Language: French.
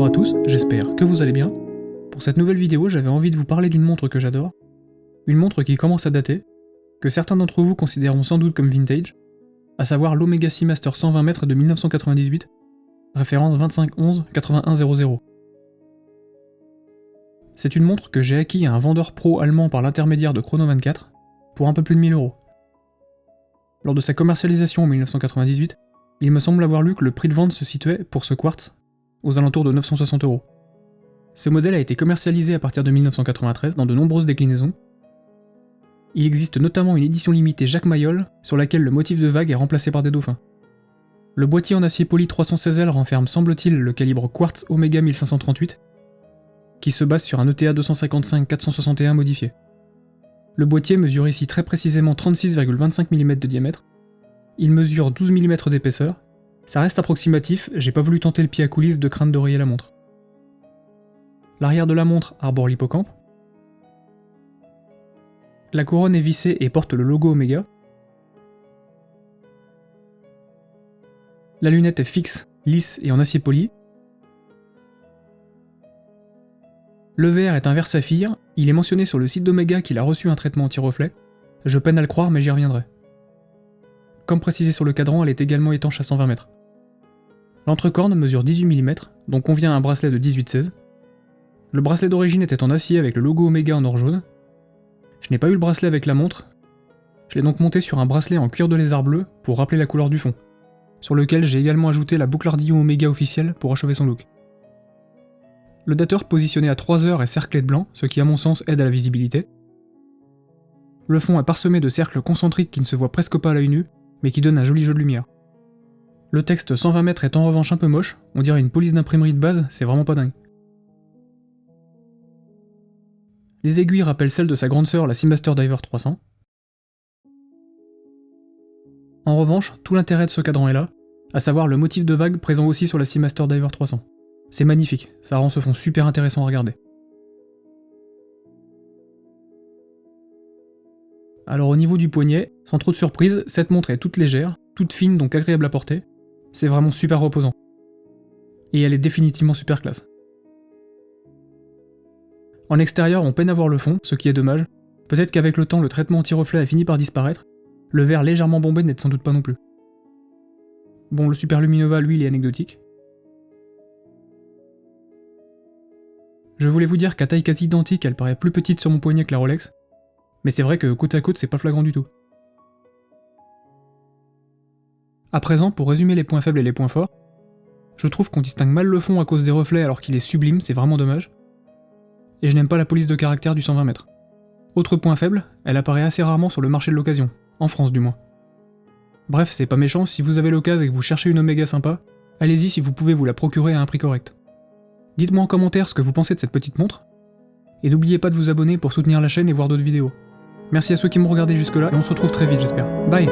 à tous, j'espère que vous allez bien. Pour cette nouvelle vidéo, j'avais envie de vous parler d'une montre que j'adore, une montre qui commence à dater, que certains d'entre vous considéreront sans doute comme vintage, à savoir l'Omega Seamaster 120 m de 1998, référence 2511-8100. C'est une montre que j'ai acquis à un vendeur pro allemand par l'intermédiaire de Chrono24, pour un peu plus de 1000 €. Lors de sa commercialisation en 1998, il me semble avoir lu que le prix de vente se situait, pour ce quartz, aux alentours de 960 €. Ce modèle a été commercialisé à partir de 1993 dans de nombreuses déclinaisons. Il existe notamment une édition limitée Jacques Mayol, sur laquelle le motif de vague est remplacé par des dauphins. Le boîtier en acier poli 316L renferme semble-t-il le calibre quartz Omega 1538, qui se base sur un ETA 255-461 modifié. Le boîtier mesure ici très précisément 36,25 mm de diamètre, il mesure 12 mm d'épaisseur, ça reste approximatif, j'ai pas voulu tenter le pied à coulisses de crainte d'oreiller la montre. L'arrière de la montre arbore l'hippocampe. La couronne est vissée et porte le logo Omega. La lunette est fixe, lisse et en acier poli. Le verre est un verre saphir, il est mentionné sur le site d'Omega qu'il a reçu un traitement anti-reflet. Je peine à le croire mais j'y reviendrai. Comme précisé sur le cadran, elle est également étanche à 120 m. L'entrecorne mesure 18 mm, dont convient un bracelet de 18-16. Le bracelet d'origine était en acier avec le logo Omega en or jaune. Je n'ai pas eu le bracelet avec la montre, je l'ai donc monté sur un bracelet en cuir de lézard bleu pour rappeler la couleur du fond, sur lequel j'ai également ajouté la boucle ardillon Omega officielle pour achever son look. Le dateur positionné à 3 heures est cerclé de blanc, ce qui à mon sens aide à la visibilité. Le fond est parsemé de cercles concentriques qui ne se voient presque pas à l'œil nu, mais qui donnent un joli jeu de lumière. Le texte 120 m est en revanche un peu moche, on dirait une police d'imprimerie de base, c'est vraiment pas dingue. Les aiguilles rappellent celles de sa grande sœur la Seamaster Diver 300. En revanche, tout l'intérêt de ce cadran est là, à savoir le motif de vague présent aussi sur la Seamaster Diver 300. C'est magnifique, ça rend ce fond super intéressant à regarder. Alors au niveau du poignet, sans trop de surprise, cette montre est toute légère, toute fine donc agréable à porter. C'est vraiment super reposant. Et elle est définitivement super classe. En extérieur, on peine à voir le fond, ce qui est dommage. Peut-être qu'avec le temps, le traitement anti-reflet a fini par disparaître. Le verre légèrement bombé n'aide sans doute pas non plus. Bon, le Super Luminova, lui, il est anecdotique. Je voulais vous dire qu'à taille quasi identique, elle paraît plus petite sur mon poignet que la Rolex. Mais c'est vrai que côte à côte, c'est pas flagrant du tout. À présent, pour résumer les points faibles et les points forts, je trouve qu'on distingue mal le fond à cause des reflets alors qu'il est sublime, c'est vraiment dommage. Et je n'aime pas la police de caractère du 120 m. Autre point faible, elle apparaît assez rarement sur le marché de l'occasion, en France du moins. Bref, c'est pas méchant, si vous avez l'occasion et que vous cherchez une Omega sympa, allez-y si vous pouvez vous la procurer à un prix correct. Dites-moi en commentaire ce que vous pensez de cette petite montre, et n'oubliez pas de vous abonner pour soutenir la chaîne et voir d'autres vidéos. Merci à ceux qui m'ont regardé jusque là, et on se retrouve très vite j'espère. Bye!